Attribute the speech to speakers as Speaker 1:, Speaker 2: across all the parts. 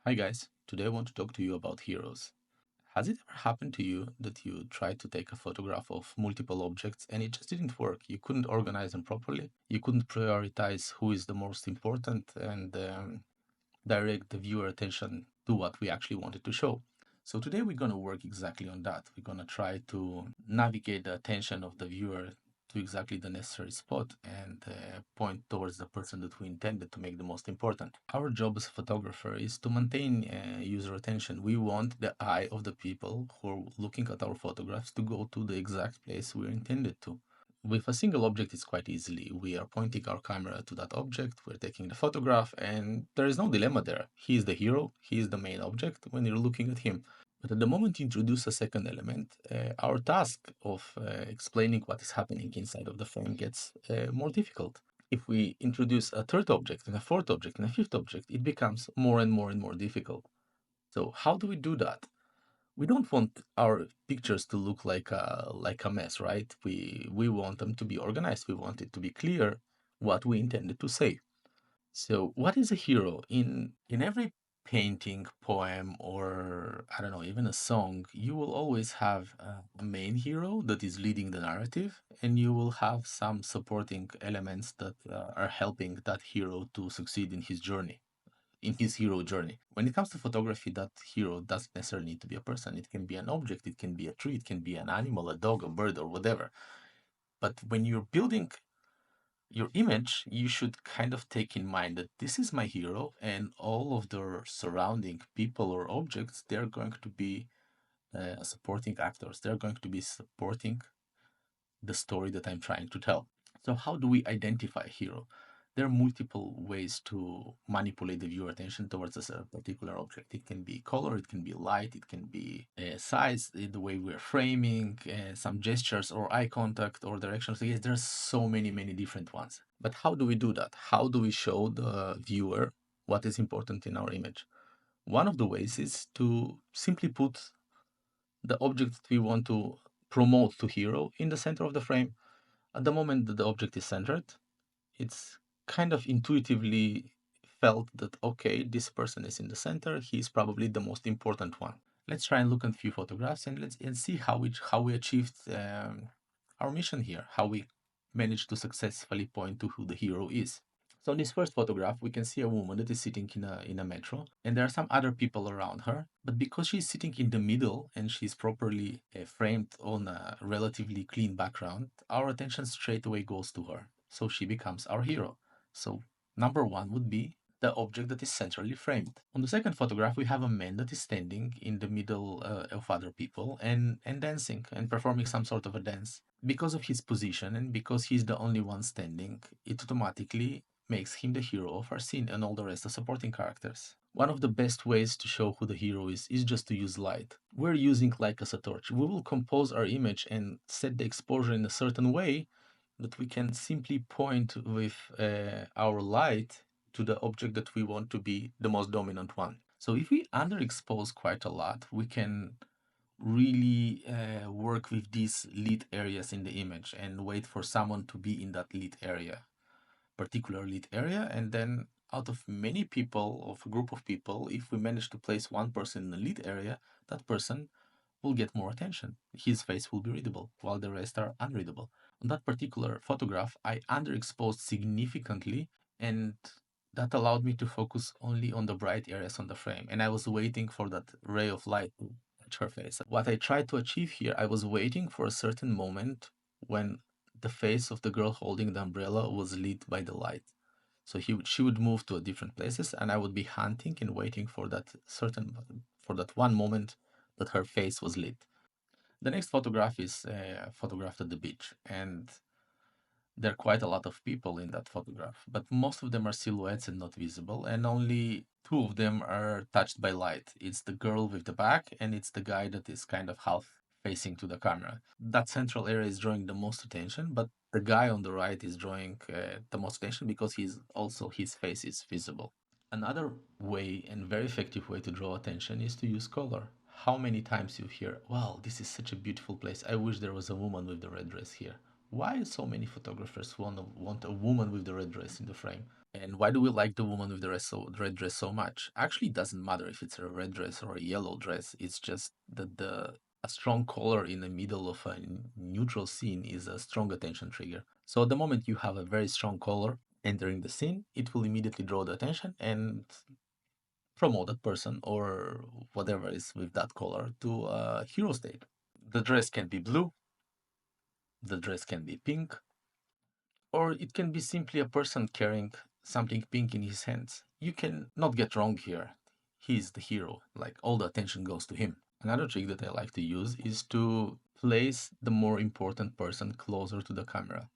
Speaker 1: Hi guys, today I want to talk to you about heroes. Has it ever happened to you that you tried to take a photograph of multiple objects and it just didn't work? You couldn't organize them properly, you couldn't prioritize who is the most important and direct the viewer attention to what we actually wanted to show. So today we're going to work exactly on that. We're going to try to navigate the attention of the viewer to exactly the necessary spot and point towards the person that we intended to make the most important. Our job as a photographer is to maintain user attention. We want the eye of the people who are looking at our photographs to go to the exact place we're intended to. With a single object, it's quite easily. We are pointing our camera to that object, we're taking the photograph, and there is no dilemma there. He is the hero, he is the main object when you're looking at him. But at the moment you introduce a second element, our task of explaining what is happening inside of the frame gets more difficult. If we introduce a third object and a fourth object and a fifth object, it becomes more and more and more difficult. So how do we do that? We don't want our pictures to look like a mess, right? We want them to be organized. We want it to be clear what we intended to say. So, what is a hero? In every painting, poem, or I don't know, even a song, you will always have a main hero that is leading the narrative, and you will have some supporting elements that are helping that hero to succeed in his journey, in his hero journey. When it comes to photography, that hero doesn't necessarily need to be a person. It can be an object, it can be a tree, it can be an animal, a dog, a bird, or whatever. But when you're building your image, you should kind of take in mind that this is my hero, and all of the surrounding people or objects, they're going to be supporting actors. They're going to be supporting the story that I'm trying to tell. So how do we identify a hero? There are multiple ways to manipulate the viewer attention towards a particular object. It can be color, it can be light, it can be size, the way we're framing, some gestures or eye contact or directions. So yes, there's so many different ones. But how do we do that? How do we show the viewer what is important in our image? One of the ways is to simply put the object that we want to promote to hero in the center of the frame. At the moment that the object is centered, it's kind of intuitively felt that, okay, this person is in the center, he's probably the most important one. Let's try and look at a few photographs and let's see how we achieved our mission here, how we managed to successfully point to who the hero is. So in this first photograph, we can see a woman that is sitting in a metro, and there are some other people around her. But because she's sitting in the middle and she's properly framed on a relatively clean background, our attention straight away goes to her. So she becomes our hero. So number one would be the object that is centrally framed. On the second photograph, we have a man that is standing in the middle of other people and dancing and performing some sort of a dance. Because of his position and because he's the only one standing, it automatically makes him the hero of our scene and all the rest are supporting characters. One of the best ways to show who the hero is just to use light. We're using light as a torch. We will compose our image and set the exposure in a certain way that we can simply point with our light to the object that we want to be the most dominant one. So if we underexpose quite a lot, we can really work with these lit areas in the image and wait for someone to be in that lit area, particular lit area, and then out of many people, of a group of people, if we manage to place one person in the lit area, that person will get more attention. His face will be readable, while the rest are unreadable. On that particular photograph, I underexposed significantly, and that allowed me to focus only on the bright areas on the frame. And I was waiting for that ray of light to touch her face. What I tried to achieve here, I was waiting for a certain moment when the face of the girl holding the umbrella was lit by the light. So she would move to different places, and I would be hunting and waiting for that one moment that her face was lit. The next photograph is photographed at the beach, and there are quite a lot of people in that photograph, but most of them are silhouettes and not visible, and only two of them are touched by light. It's the girl with the back, and it's the guy that is kind of half facing to the camera. That central area is drawing the most attention, but the guy on the right is drawing the most attention because his face is visible. Another way and very effective way to draw attention is to use color. How many times you hear, wow, this is such a beautiful place. I wish there was a woman with the red dress here. Why so many photographers want a woman with the red dress in the frame? And why do we like the woman with the red dress so much? Actually, it doesn't matter if it's a red dress or a yellow dress. It's just that a strong color in the middle of a neutral scene is a strong attention trigger. So at the moment you have a very strong color entering the scene, it will immediately draw the attention and promote that person or whatever is with that color to a hero state. The dress can be blue, the dress can be pink, or it can be simply a person carrying something pink in his hands. You can not get wrong here. He's the hero, like all the attention goes to him. Another trick that I like to use is to place the more important person closer to the camera.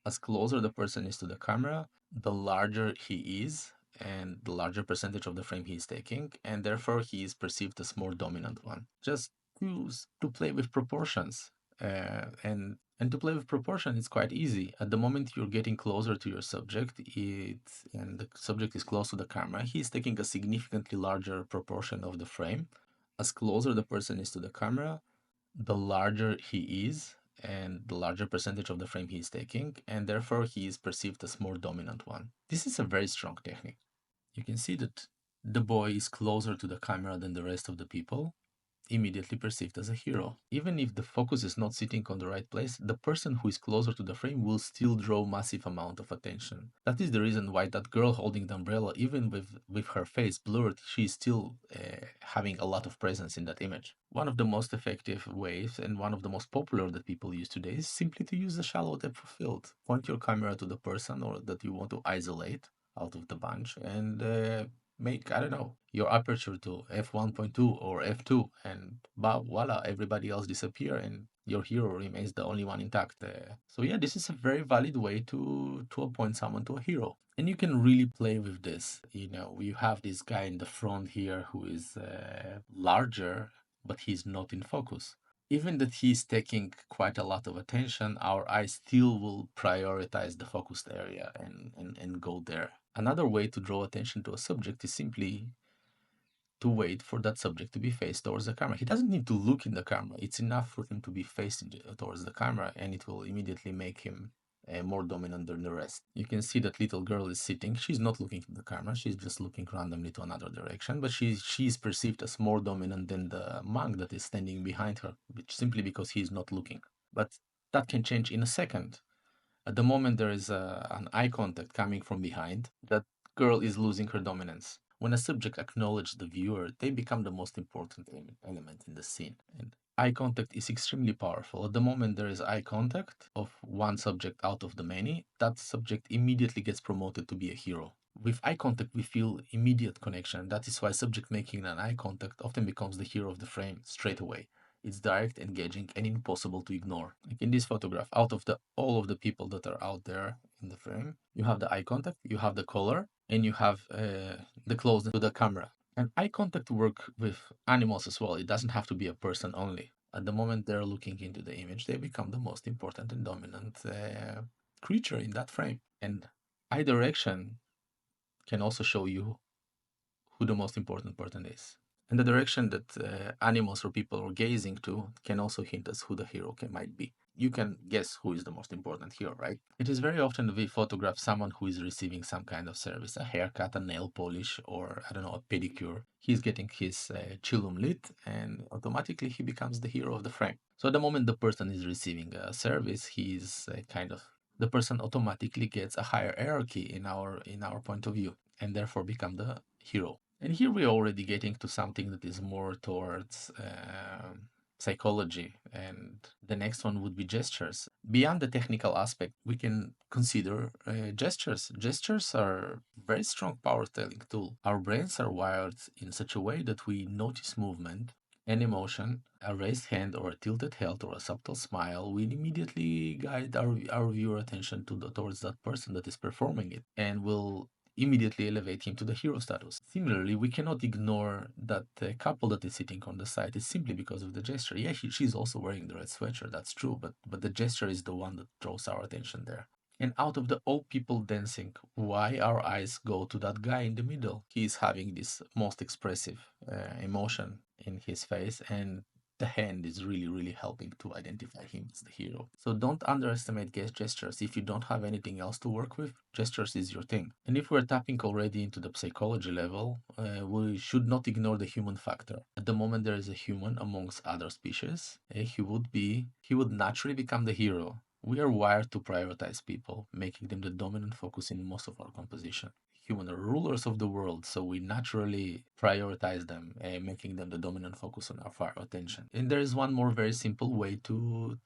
Speaker 1: As closer the person is to the camera, the larger he is and the larger percentage of the frame he is taking, and therefore he is perceived as more dominant one. Just to play with proportions. And to play with proportion, it's quite easy. At the moment you're getting closer to your subject, and the subject is close to the camera, he's taking a significantly larger proportion of the frame. As closer the person is to the camera, the larger he is and the larger percentage of the frame he is taking, and therefore he is perceived as more dominant one. This is a very strong technique. You can see that the boy is closer to the camera than the rest of the people, immediately perceived as a hero. Even if the focus is not sitting on the right place, the person who is closer to the frame will still draw massive amount of attention. That is the reason why that girl holding the umbrella, even with her face blurred, she's still having a lot of presence in that image. One of the most effective ways and one of the most popular that people use today is simply to use a shallow depth of field. Point your camera to the person or that you want to isolate out of the bunch and make, I don't know, your aperture to f1.2 or f2, and voila, everybody else disappear and your hero remains the only one intact. So yeah, this is a very valid way to appoint someone to a hero. And you can really play with this. You know, you have this guy in the front here who is larger, but he's not in focus. Even that he's taking quite a lot of attention, our eyes still will prioritize the focused area and go there. Another way to draw attention to a subject is simply to wait for that subject to be faced towards the camera. He doesn't need to look in the camera. It's enough for him to be facing towards the camera, and it will immediately make him more dominant than the rest. You can see that little girl is sitting. She's not looking at the camera. She's just looking randomly to another direction, but she's perceived as more dominant than the monk that is standing behind her, simply because he's not looking. But that can change in a second. At the moment there is an eye contact coming from behind, that girl is losing her dominance. When a subject acknowledges the viewer, they become the most important element in the scene. And eye contact is extremely powerful. At the moment there is eye contact of one subject out of the many, that subject immediately gets promoted to be a hero. With eye contact, we feel immediate connection. That is why subject making an eye contact often becomes the hero of the frame straight away. It's direct, engaging, and impossible to ignore. Like in this photograph, out of all of the people that are out there in the frame, you have the eye contact, you have the color, and you have the closeness to the camera. And eye contact work with animals as well. It doesn't have to be a person only. At the moment they're looking into the image, they become the most important and dominant creature in that frame. And eye direction can also show you who the most important person is. And the direction that animals or people are gazing to can also hint us who the hero might be. You can guess who is the most important hero, right? It is very often we photograph someone who is receiving some kind of service, a haircut, a nail polish, or I don't know, a pedicure. He's getting his chillum lit, and automatically he becomes the hero of the frame. So at the moment the person is receiving a service, he's the person automatically gets a higher hierarchy in our point of view, and therefore become the hero. And here we're already getting to something that is more towards psychology, and the next one would be gestures. Beyond the technical aspect, we can consider gestures. Gestures are very strong power telling tool. Our brains are wired in such a way that we notice movement and emotion. A raised hand or a tilted head or a subtle smile will immediately guide our viewer attention towards that person that is performing it, and will immediately elevate him to the hero status. Similarly, we cannot ignore that the couple that is sitting on the side is simply because of the gesture. Yeah, she's also wearing the red sweatshirt, that's true, but the gesture is the one that draws our attention there. And out of the all people dancing, why our eyes go to that guy in the middle? He is having this most expressive emotion in his face, and the hand is really, really helping to identify him as the hero. So don't underestimate gestures. If you don't have anything else to work with, gestures is your thing. And if we're tapping already into the psychology level, we should not ignore the human factor. At the moment there is a human amongst other species, he would naturally become the hero. We are wired to prioritize people, making them the dominant focus in most of our composition. Human are rulers of the world, so we naturally prioritize them, making them the dominant focus on our attention. And there is one more very simple way to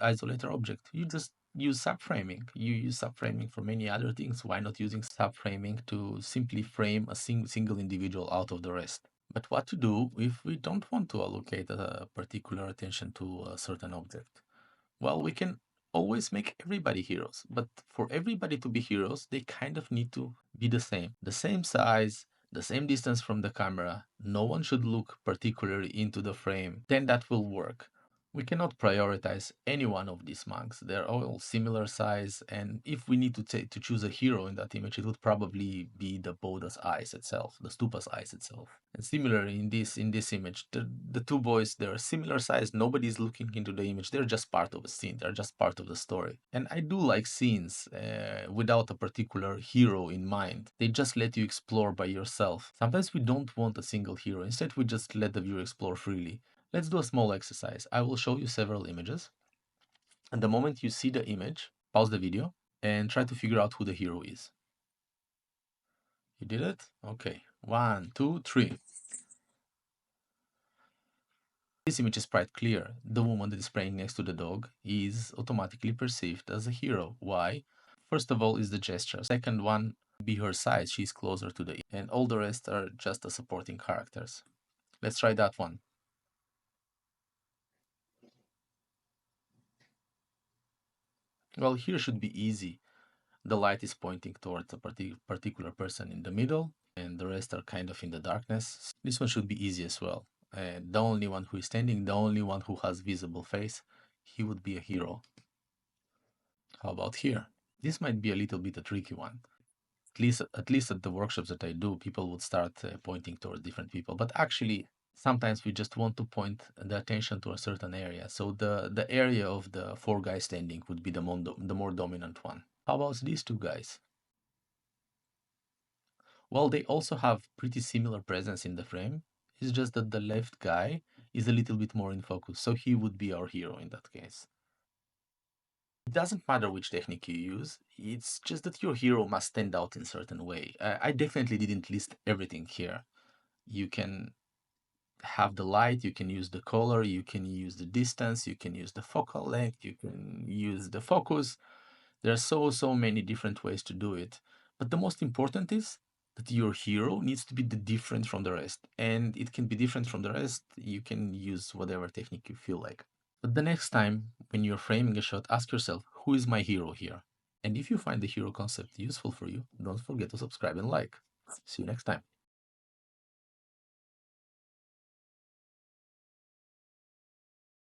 Speaker 1: isolate our object. You just use subframing. You use subframing for many other things. Why not using subframing to simply frame a single individual out of the rest? But what to do if we don't want to allocate a particular attention to a certain object? Well, we can always make everybody heroes, but for everybody to be heroes, they kind of need to be the same size, the same distance from the camera. No one should look particularly into the frame. Then that will work. We cannot prioritize any one of these monks. They're all similar size, and if we need to choose a hero in that image, it would probably be the Buddha's eyes itself, the stupa's eyes itself. And similarly, in this image, the two boys, they're similar size. Nobody's looking into the image. They're just part of a scene. They're just part of the story. And I do like scenes without a particular hero in mind. They just let you explore by yourself. Sometimes we don't want a single hero. Instead, we just let the viewer explore freely. Let's do a small exercise. I will show you several images. And the moment you see the image, pause the video and try to figure out who the hero is. You did it? Okay. 1, 2, 3. This image is quite clear. The woman that is praying next to the dog is automatically perceived as a hero. Why? First of all is the gesture. Second one, be her size. She's closer to the... And all the rest are just the supporting characters. Let's try that one. Well, here should be easy. The light is pointing towards a particular person in the middle, and the rest are kind of in the darkness. This one should be easy as well. The only one who is standing, the only one who has visible face, he would be a hero. How about here? This might be a little bit a tricky one. At least at the workshops that I do, people would start pointing towards different people. But actually, sometimes we just want to point the attention to a certain area. So the area of the four guys standing would be the more dominant one. How about these two guys? Well, they also have pretty similar presence in the frame. It's just that the left guy is a little bit more in focus, so he would be our hero in that case. It doesn't matter which technique you use, it's just that your hero must stand out in a certain way. I definitely didn't list everything here. You can have the light, you can use the color, you can use the distance, you can use the focal length, you can use the focus. There are so many different ways to do it. But the most important is that your hero needs to be different from the rest. And it can be different from the rest. You can use whatever technique you feel like. But the next time when you're framing a shot, ask yourself, who is my hero here? And if you find the hero concept useful for you, don't forget to subscribe and like. See you next time.